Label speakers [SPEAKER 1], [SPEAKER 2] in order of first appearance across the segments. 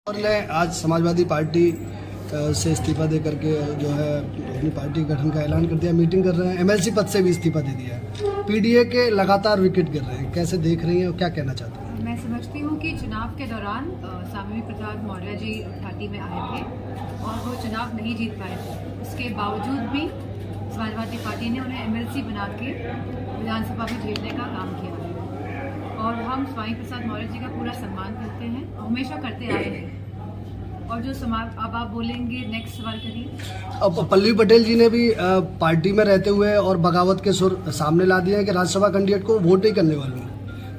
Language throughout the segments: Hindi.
[SPEAKER 1] और ने आज समाजवादी पार्टी से इस्तीफा दे करके जो है अपनी पार्टी गठन का ऐलान कर दिया, मीटिंग कर रहे हैं। एमएलसी पद से भी इस्तीफा दे दिया है। पीडीए के लगातार विकेट गिर रहे हैं, कैसे देख रही हैं और क्या कहना चाहते हैं?
[SPEAKER 2] मैं समझती हूँ कि चुनाव के दौरान स्वामी प्रसाद मौर्य जी घाटी में आए थे और वो चुनाव नहीं जीत पाए थे। उसके बावजूद भी समाजवादी पार्टी ने उन्हें एमएलसी बना के विधानसभा में भेजने का काम किया और हम स्वामी प्रसाद मौर्य जी का पूरा सम्मान करते हैं, हमेशा करते आए हैं। और जो समाज, अब आप बोलेंगे, नेक्स्ट सवाल करिए।
[SPEAKER 1] अब पल्लवी पटेल जी ने भी पार्टी में रहते हुए और बगावत के सुर सामने ला दिए हैं कि राज्यसभा कैंडिडेट को वोट ही करने वाली है।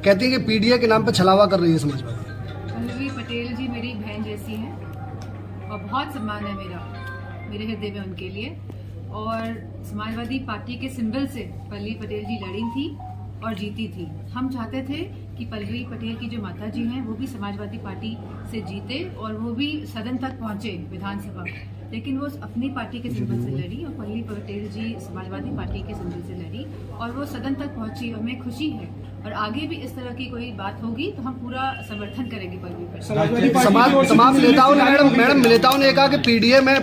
[SPEAKER 1] कहती हैं कि पीडीए के नाम पर छलावा कर रही है समाजवादी।
[SPEAKER 2] पल्लवी पटेल जी मेरी बहन जैसी हैं और बहुत सम्मान है मेरे हृदय में उनके लिए। और समाजवादी पार्टी के सिंबल से पल्लवी पटेल जी लड़ी थी और जीती थी। हम चाहते थे कि पल्लवी पटेल की जो माता जी हैं वो भी समाजवादी पार्टी से जीते और वो भी सदन तक पहुंचे विधानसभा, लेकिन वो अपनी पार्टी के सिंबल से लड़ी और पल्लवी पटेल जी समाजवादी पार्टी के सिंबल से लड़ी और वो सदन तक पहुंची। हमें खुशी है और आगे भी इस तरह की कोई बात होगी तो हम पूरा समर्थन करेंगे पल्लवी पटेल।
[SPEAKER 1] तमाम नेताओं ने मैडम नेताओं ने कहा कि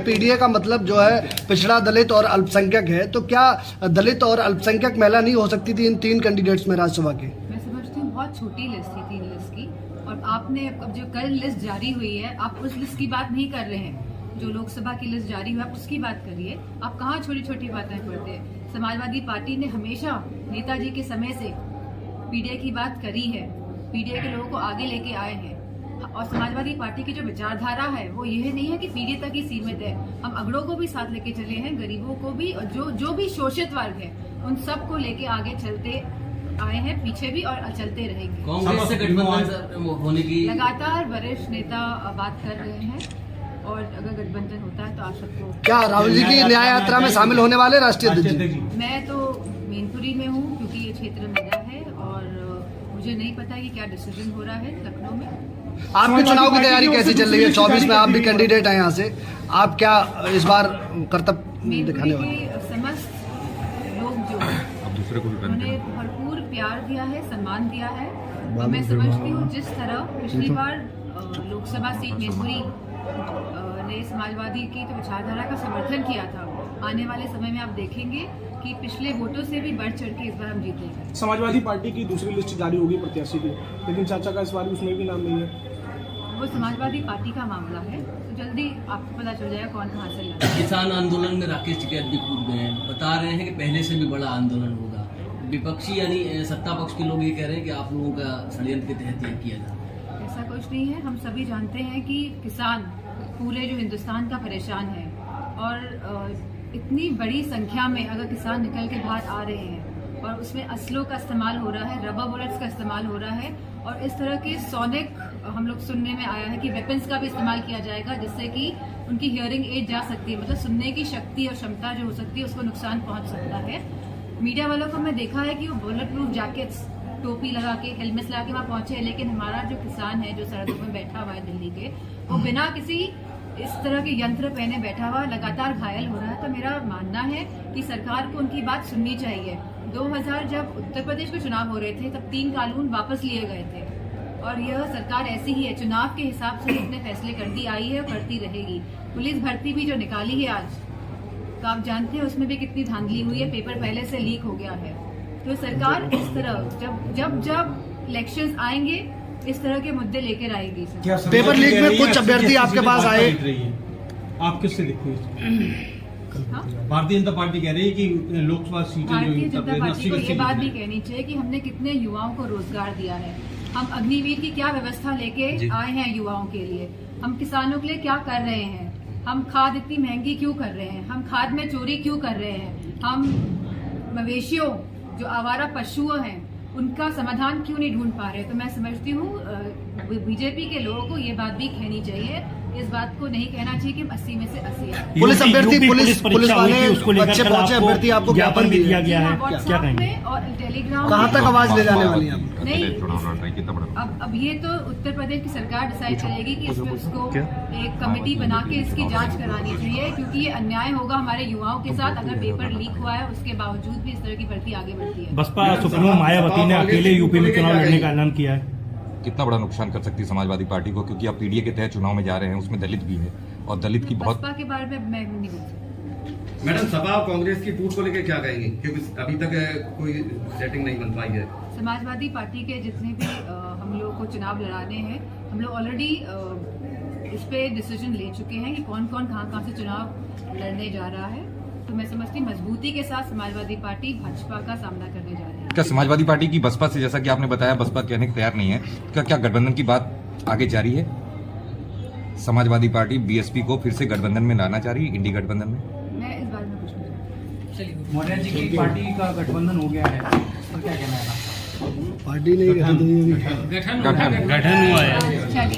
[SPEAKER 1] पीडीए का मतलब जो है पिछड़ा, दलित और अल्पसंख्यक है, तो क्या दलित और अल्पसंख्यक महिला नहीं हो सकती थी इन 3 कैंडिडेट्स में राज्यसभा के?
[SPEAKER 2] मैं समझती हूँ बहुत छोटी लिस्ट थी 3 लिस्ट की, और आपने अब जो कल लिस्ट जारी हुई है आप उस लिस्ट की बात नहीं कर रहे हैं। जो लोकसभा की लिस्ट जारी हुई आप उसकी बात करिए। आप कहाँ छोटी छोटी बातें करते हैं? समाजवादी पार्टी ने हमेशा नेताजी के समय से पीडीए की बात करी है, पीडीए के लोगों को आगे लेके आए हैं। और समाजवादी पार्टी की जो विचारधारा है वो यह नहीं है कि पीडीए तक ही सीमित है। हम अगड़ों को भी साथ लेके चले हैं, गरीबों को भी, और जो भी शोषित वर्ग है उन सब को लेके आगे चलते आए हैं, पीछे भी और चलते रहेंगे।
[SPEAKER 3] कांग्रेस से गठबंधन होने की
[SPEAKER 2] लगातार वरिष्ठ नेता बात कर रहे हैं और अगर गठबंधन होता है तो आप सबको।
[SPEAKER 1] क्या राहुल जी की न्याय यात्रा में शामिल होने वाले राष्ट्रीय अध्यक्ष?
[SPEAKER 2] मैं तो मैनपुरी में हूँ क्योंकि ये क्षेत्र मेरा है और मुझे नहीं पता कि क्या डिसीजन हो रहा है लखनऊ में।
[SPEAKER 1] आपके चुनाव की तैयारी कैसी चल रही है? 24 में आप भी कैंडिडेट हैं यहाँ से, आप क्या इस बार कर्तव्य दिखाने वाले?
[SPEAKER 2] समस्त लोग जो उन्होंने भरपूर प्यार दिया है, सम्मान दिया है, और मैं समझती हूँ जिस तरह पिछली बार लोकसभा सीट मैनपुरी ने समाजवादी की तो विचारधारा का समर्थन किया था, आने वाले समय में आप देखेंगे कि पिछले वोटों से भी बढ़ चढ़ के इस बार हम जीतेंगे।
[SPEAKER 4] समाजवादी पार्टी की दूसरी लिस्ट जारी होगी प्रत्याशी की, लेकिन चाचा का इस बार उसमें भी नाम नहीं है।
[SPEAKER 2] वो समाजवादी पार्टी का मामला है, तो जल्दी आपको पता चल जाएगा कौन कहाँ से लड़ा।
[SPEAKER 3] किसान आंदोलन में राकेश टिकैत भी कूद गए हैं, बता रहे हैं कि पहले से भी बड़ा आंदोलन होगा। विपक्षी यानी सत्ता पक्ष के लोग ये कह रहे हैं कि आप लोगों का षड्यंत्र के तहत यह किया जाए।
[SPEAKER 2] ऐसा कुछ नहीं है। हम सभी जानते हैं कि किसान पूरे जो हिंदुस्तान का परेशान है और इतनी बड़ी संख्या में अगर किसान निकल के बाहर आ रहे हैं और उसमें असलों का इस्तेमाल हो रहा है, रबर बुलेट्स का इस्तेमाल हो रहा है और इस तरह के सोनिक हम लोग सुनने में आया है कि वेपन्स का भी इस्तेमाल किया जाएगा जिससे कि उनकी हियरिंग एज जा सकती है, मतलब सुनने की शक्ति और क्षमता जो हो सकती है उसको नुकसान पहुंच सकता है। मीडिया वालों को मैं देखा है कि वो बुलेट प्रूफ जैकेट्स, टोपी लगा के, हेलमेट्स लगा के वहाँ पहुंचे, लेकिन हमारा जो किसान है जो सड़कों में बैठा हुआ है दिल्ली के, वो बिना किसी इस तरह के यंत्र पहने बैठा हुआ लगातार घायल हो रहा है। तो मेरा मानना है कि सरकार को उनकी बात सुननी चाहिए। 2000 जब उत्तर प्रदेश में चुनाव हो रहे थे तब 3 कानून वापस लिए गए थे और यह सरकार ऐसी ही है, चुनाव के हिसाब से इतने फैसले करती आई है और करती रहेगी। पुलिस भर्ती भी जो निकाली है आज, तो आप जानते हैं उसमें भी कितनी धांधली हुई है, पेपर पहले से लीक हो गया है। तो सरकार इस तरह जब इलेक्शंस आएंगे इस तरह के मुद्दे लेकर आएगी।
[SPEAKER 1] पेपर लीक में कुछ अभ्यर्थी आपके पास आए,
[SPEAKER 5] आप किससे दिखते हैं?
[SPEAKER 2] हाँ?
[SPEAKER 5] भारतीय जनता पार्टी कह रही है कि लोकसभा सीटें
[SPEAKER 2] भारतीय जनता पार्टी को ये बात भी कहनी चाहिए कि हमने कितने युवाओं को रोजगार दिया है। हम अग्निवीर की क्या व्यवस्था लेके आए हैं युवाओं के लिए, हम किसानों के लिए क्या कर रहे हैं, हम खाद इतनी महंगी क्यों कर रहे हैं, हम खाद में चोरी क्यों कर रहे हैं, हम मवेशियों जो आवारा पशु हैं उनका समाधान क्यों नहीं ढूंढ पा रहे। तो मैं समझती हूँ बीजेपी के लोगों को ये बात भी कहनी चाहिए, इस बात को नहीं कहना चाहिए कि 80 में से 80 है।
[SPEAKER 1] पुलिस अभ्यर्थी पुलिस वाले बच्चे पहुंचे अभ्यर्थी आपको
[SPEAKER 5] ज्ञापन भी दिया गया है, क्या कहेंगे?
[SPEAKER 2] और टेलीग्राम
[SPEAKER 1] कहाँ तक आवाज ले जाने वाली है?
[SPEAKER 2] नहीं, अब ये तो उत्तर प्रदेश की सरकार डिसाइड करेगी कि इसमें उसको एक कमेटी बना के इसकी जांच करानी चाहिए, क्योंकि ये अन्याय होगा हमारे युवाओं के साथ अगर पेपर लीक हुआ है उसके बावजूद भी इस तरह की भर्ती आगे बढ़ती है।
[SPEAKER 5] बसपा सुप्रीमो मायावती ने अकेले यूपी में चुनाव लड़ने का ऐलान किया है।
[SPEAKER 6] कितना बड़ा नुकसान कर सकती है समाजवादी पार्टी को, क्योंकि आप पीडीए के तहत चुनाव में जा रहे हैं, उसमें दलित भी है और दलित की बहुत।
[SPEAKER 2] बसपा के बारे में मैं नहीं बोल सकती।
[SPEAKER 7] मैडम, सपा और कांग्रेस की टूट को लेकर क्या कहेंगे, क्योंकि अभी तक कोई सेटिंग नहीं बन पाई है।
[SPEAKER 2] समाजवादी पार्टी के जितने भी हम लोग को चुनाव लड़ाने हैं, हम लोग ऑलरेडी इस पे डिसीजन ले चुके हैं कि कौन कौन कहाँ से चुनाव लड़ने जा रहा है। तो मैं समझती हूँ मजबूती के साथ समाजवादी पार्टी भाजपा का सामना करने जा रही है।
[SPEAKER 6] क्या समाजवादी पार्टी की बसपा से, जैसा कि आपने बताया बसपा कहने को तैयार नहीं है, क्या गठबंधन की बात आगे जारी है? समाजवादी पार्टी बीएसपी को फिर से गठबंधन में लाना चाह रही है, इंडी गठबंधन में?
[SPEAKER 2] मैं इस बारे में कुछ नहीं जानती।
[SPEAKER 8] मौर्य जी की पार्टी का गठबंधन हो गया है, तो क्या कहना है?
[SPEAKER 1] पार्टी नहीं
[SPEAKER 6] गठन
[SPEAKER 5] गठन हुआ है।
[SPEAKER 2] चलिए।